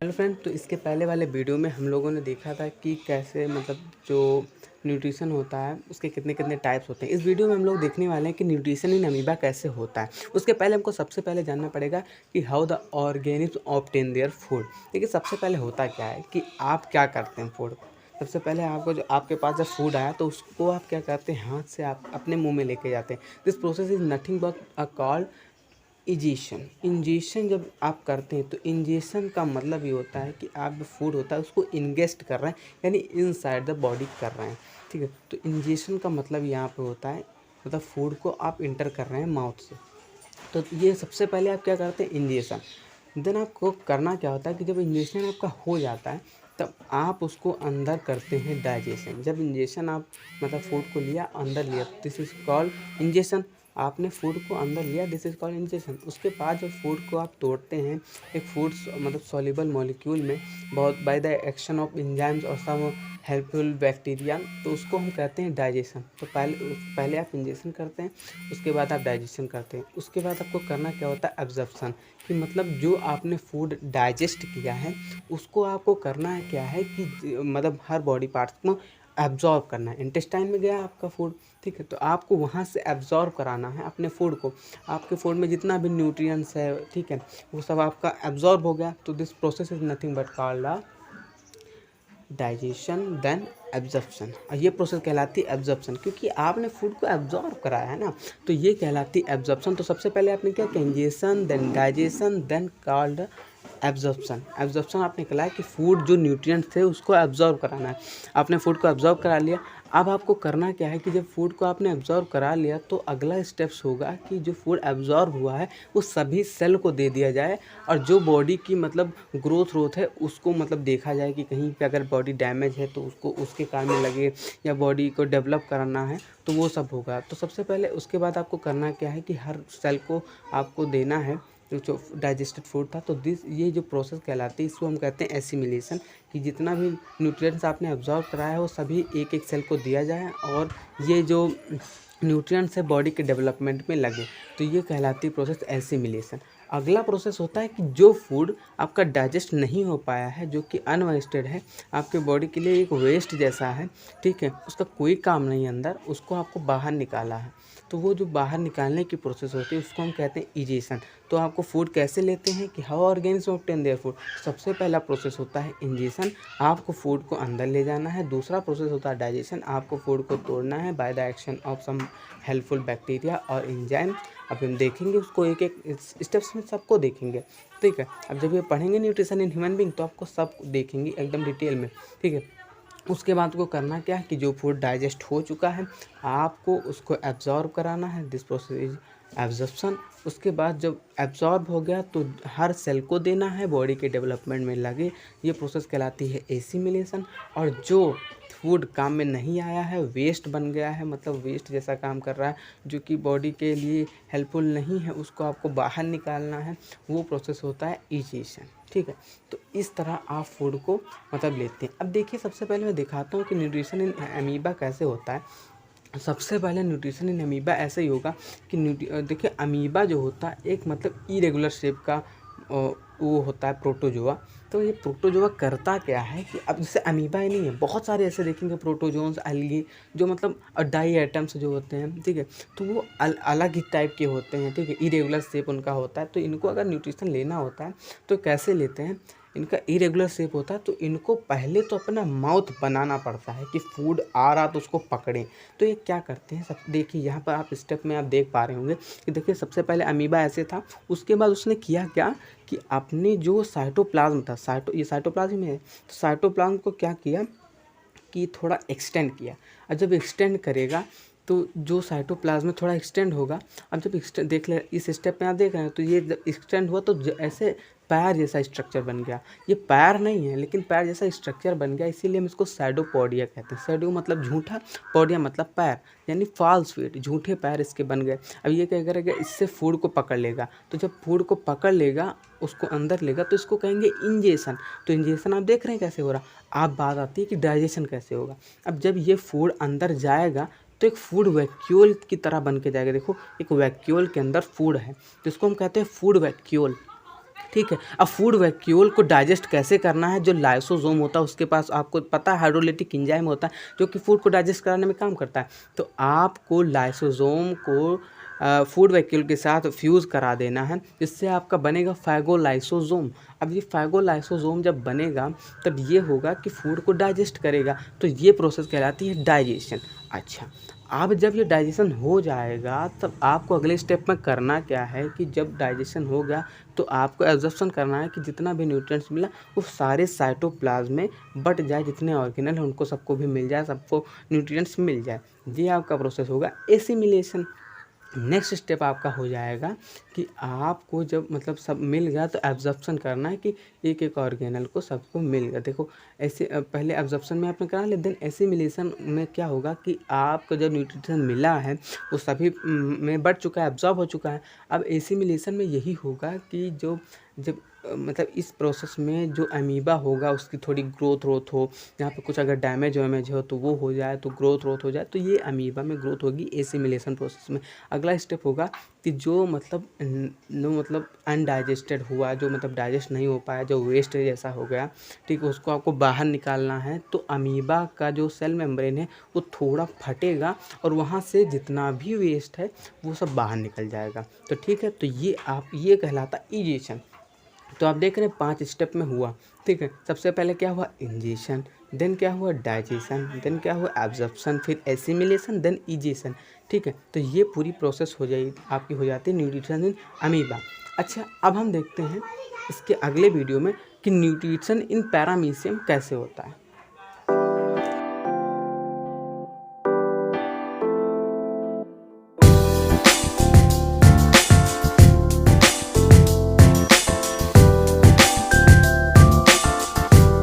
Hello friend, तो इसके पहले वाले वीडियो में हम लोगों ने देखा था कि कैसे जो न्यूट्रिशन होता है उसके कितने कितने टाइप्स होते हैं। इस वीडियो में हम लोग देखने वाले हैं कि न्यूट्रिशन इन अमीबा कैसे होता है। उसके पहले हमको सबसे पहले जानना पड़ेगा कि how the organism obtain their food. देखिए, सबसे पहले होता क्या है कि आप क्या करते हैं फूड। सबसे पहले आपको जो आपके पास जब फूड आया तो उसको आप क्या करते हैं, हाथ से आप अपने मुंह में लेके जाते हैं। This process is nothing but a called ingestion जब आप करते हैं तो इंजेशन का मतलब ये होता है कि आप जो फूड होता है उसको इंगेस्ट कर रहे हैं, यानी इनसाइड द बॉडी कर रहे हैं। ठीक है, तो इंजेशन का मतलब यहाँ पे होता है मतलब फूड को आप इंटर कर रहे हैं माउथ से। तो ये सबसे पहले आप क्या करते हैं, इंजेशन। देन आपको करना क्या होता है कि जब इंजेशन आपका हो जाता है तब आप उसको अंदर करते हैं डाइजेशन। जब इंजेशन आप मतलब फूड को लिया अंदर लिया, दिस इज कॉल्ड इंजेशन। आपने फूड को अंदर लिया, दिस इज कॉल्ड इंजेशन। उसके बाद जब फूड को आप तोड़ते हैं एक फूड मतलब सॉल्युबल मॉलिक्यूल में, बहुत bye the action of enzymes और सम हेल्पफुल बैक्टीरिया, तो उसको हम कहते हैं डाइजेशन। तो पहले आप इंजेशन करते हैं, उसके बाद आप डाइजेशन करते हैं। उसके बाद आपको करना क्या होता है, एब्जॉर्प्शन, कि मतलब जो आपने फूड डाइजेस्ट किया है उसको आपको करना है क्या है कि मतलब हर बॉडी पार्ट्स को एब्जॉर्ब करना है। इंटेस्टाइन में गया आपका फूड, ठीक है, तो आपको वहाँ से एब्जॉर्ब कराना है अपने फूड को। आपके फूड में जितना भी न्यूट्रिएंट्स है, ठीक है, वो सब आपका एब्जॉर्ब हो गया। तो this process is nothing but called digestion then absorption. और ये प्रोसेस कहलाती है एब्जॉर्प्शन, क्योंकि आपने फूड को एब्जॉर्ब कराया है ना, तो ये कहलाती है एब्जॉर्प्शन। तो सबसे पहले आपने क्या किया, ingestion then digestion then called absorption. Absorption आपने कहला है कि फूड जो न्यूट्रिएंट्स थे उसको एब्जॉर्ब कराना है। आपने फूड को एब्जॉर्ब करा लिया। अब आपको करना क्या है कि जब फूड को आपने एब्जॉर्ब करा लिया तो अगला स्टेप्स होगा कि जो फूड एब्जॉर्ब हुआ है वो सभी सेल को दे दिया जाए, और जो बॉडी की मतलब ग्रोथ है उसको मतलब देखा जाए कि कहीं पे अगर बॉडी डैमेज है तो उसको उसके काम में लगे, या बॉडी को डेवलप कराना है तो वो सब होगा। तो सबसे पहले उसके बाद आपको करना क्या है कि हर सेल को आपको देना है जो डाइजेस्टेड फूड था। तो ये जो प्रोसेस कहलाती है इसको हम कहते हैं एसिमिलेशन, कि जितना भी न्यूट्रिएंट्स आपने एब्जॉर्ब कराया है वो सभी एक एक सेल को दिया जाए और ये जो न्यूट्रिएंट्स है बॉडी के डेवलपमेंट में लगे। तो ये कहलाती है प्रोसेस एसिमिलेशन। अगला प्रोसेस होता है कि जो फूड आपका डाइजेस्ट नहीं हो पाया है, जो कि अनवेस्टेड है, आपके बॉडी के लिए एक वेस्ट जैसा है, ठीक है, उसका कोई काम नहीं अंदर, उसको आपको बाहर निकाला है। तो वो जो बाहर निकालने की प्रोसेस होती है उसको हम कहते हैं इजेशन। तो आपको फूड कैसे लेते हैं कि how organism obtain their food. सबसे पहला प्रोसेस होता है इंजेशन, आपको फूड को अंदर ले जाना है। दूसरा प्रोसेस होता है डाइजेशन, आपको फूड को तोड़ना है by the action of some helpful bacteria और एंजाइम। अब हम देखेंगे उसको एक एक स्टेप्स में, सबको देखेंगे, ठीक है। अब जब ये पढ़ेंगे न्यूट्रिशन इन ह्यूमन बीइंग तो आपको सब देखेंगे एकदम डिटेल में, ठीक है। उसके बाद को करना क्या है कि जो फूड डाइजेस्ट हो चुका है आपको उसको एब्जॉर्ब कराना है, दिस प्रोसेस इज एब्जॉर्प्शन। उसके बाद जब एब्जॉर्ब हो गया तो हर सेल को देना है, बॉडी के डेवलपमेंट में लगे, ये प्रोसेस कहलाती है एसिमिलेशन। और जो फूड काम में नहीं आया है, वेस्ट बन गया है, मतलब वेस्ट जैसा काम कर रहा है, जो कि बॉडी के लिए हेल्पफुल नहीं है, उसको आपको बाहर निकालना है, वो प्रोसेस होता है इजेशन, ठीक है। तो इस तरह आप फूड को मतलब लेते हैं। अब देखिए, सबसे पहले मैं दिखाता हूँ कि न्यूट्रिशन इन अमीबा कैसे होता है। सबसे पहले न्यूट्रिशन इन अमीबा ऐसे ही होगा कि देखिए, अमीबा जो होता है एक मतलब इरेगुलर शेप का वो होता है प्रोटोजोआ। तो ये प्रोटोजोआ करता क्या है कि अब जैसे अमीबा ही नहीं है, बहुत सारे ऐसे देखेंगे प्रोटोजोन्स, अलगी, जो मतलब डाई एटम्स जो होते हैं, ठीक है, तो वो अलग ही टाइप के होते हैं, ठीक है, इरेगुलर शेप उनका होता है। तो इनको अगर न्यूट्रिशन लेना होता है तो कैसे लेते हैं, इनका इरेगुलर शेप होता है तो इनको पहले तो अपना माउथ बनाना पड़ता है कि फूड आ रहा तो उसको पकड़ें। तो ये क्या करते हैं, सब देखिए यहाँ पर आप स्टेप में आप देख पा रहे होंगे कि देखिए सबसे पहले अमीबा ऐसे था, उसके बाद उसने किया क्या कि अपने जो साइटोप्लाज्म था, ये साइटोप्लाज्म है, तो साइटोप्लाज्म को क्या किया कि थोड़ा एक्सटेंड किया। और जब एक्सटेंड करेगा तो जो साइटोप्लाज्म में थोड़ा एक्सटेंड होगा। अब जब एक्सटेंड देख ले, इस स्टेप में आप देख रहे हैं, तो ये जब एक्सटेंड हुआ तो ऐसे पैर जैसा स्ट्रक्चर बन गया। ये पैर नहीं है लेकिन पैर जैसा स्ट्रक्चर बन गया, इसीलिए हम इसको सैडोपोडिया कहते हैं। सैडो मतलब झूठा, पोडिया मतलब पैर, यानी फॉल्स फीट, झूठे पैर इसके बन गए। अब ये क्या करेगा, इससे फूड को पकड़ लेगा। तो जब फूड को पकड़ लेगा, उसको अंदर लेगा, तो इसको कहेंगे इंजेशन। तो इंजेशन आप देख रहे हैं कैसे हो रहा। अब बात आती है कि डाइजेशन कैसे होगा। अब जब ये फूड अंदर जाएगा तो एक फूड वैक्यूल की तरह बन के जाएगा। देखो, एक वैक्यूल के अंदर फूड है तो इसको हम कहते हैं फूड वैक्यूल, ठीक है। अब फूड वैक्यूल को डाइजेस्ट कैसे करना है, जो लाइसोसोम होता है उसके पास, आपको पता है हाइड्रोलिटिक एंजाइम होता है जो कि फूड को डाइजेस्ट कराने में काम करता है। तो आपको लाइसोसोम को फूड वैक्यूल के साथ फ्यूज़ करा देना है, जिससे आपका बनेगा फाइगोलाइसोसोम। अब ये फाइगोलाइसोसोम जब बनेगा तब ये होगा कि फूड को डाइजेस्ट करेगा, तो ये प्रोसेस कहलाती है डाइजेशन। अच्छा, अब जब ये डाइजेशन हो जाएगा तब आपको अगले स्टेप में करना क्या है कि जब डाइजेशन हो गया तो आपको एब्जॉर्प्शन करना है कि जितना भी न्यूट्रिएंट्स मिला वो सारे साइटोप्लाज्म में बट जाए, जितने ऑर्गेनल हैं उनको सबको भी मिल जाए, सबको न्यूट्रिएंट्स मिल जाए। ये आपका प्रोसेस होगा एसिमिलेशन। नेक्स्ट स्टेप आपका हो जाएगा कि आपको जब मतलब सब मिल गया तो एब्जॉर्प्शन करना है कि एक एक ऑर्गेनल को सबको मिल गया। देखो ऐसे पहले एब्जॉर्प्शन में आपने करा लिया, देन एसिमिलेशन में क्या होगा कि आपको जो न्यूट्रिशन मिला है वो सभी में बढ़ चुका है, एब्जॉर्ब हो चुका है। अब एसिमिलेशन में यही होगा कि जो जब मतलब इस प्रोसेस में जो अमीबा होगा उसकी थोड़ी ग्रोथ हो, यहाँ पे कुछ अगर डैमेज वैमेज हो तो वो हो जाए, तो ग्रोथ हो जाए, तो ये अमीबा में ग्रोथ होगी एसिमिलेशन प्रोसेस में। अगला स्टेप होगा कि जो मतलब अनडाइजेस्टेड हुआ, जो मतलब डाइजेस्ट नहीं हो पाया, जो वेस्ट जैसा हो गया, ठीक है, उसको आपको बाहर निकालना है। तो अमीबा का जो सेल मेम्ब्रेन है वो थोड़ा फटेगा और वहाँ से जितना भी वेस्ट है वो सब बाहर निकल जाएगा। तो ठीक है, तो ये कहलाता इजेशन। तो आप देख रहे हैं 5 स्टेप में हुआ, ठीक है। सबसे पहले क्या हुआ, इंजेशन, देन क्या हुआ, डाइजेशन, देन क्या हुआ, एब्जॉर्प्शन, फिर एसिमिलेशन, देन इजेशन, ठीक है। तो ये पूरी प्रोसेस हो जाएगी आपकी, हो जाती है न्यूट्रिशन इन अमीबा। अच्छा, अब हम देखते हैं इसके अगले वीडियो में कि न्यूट्रिशन इन पैरामीशियम कैसे होता है।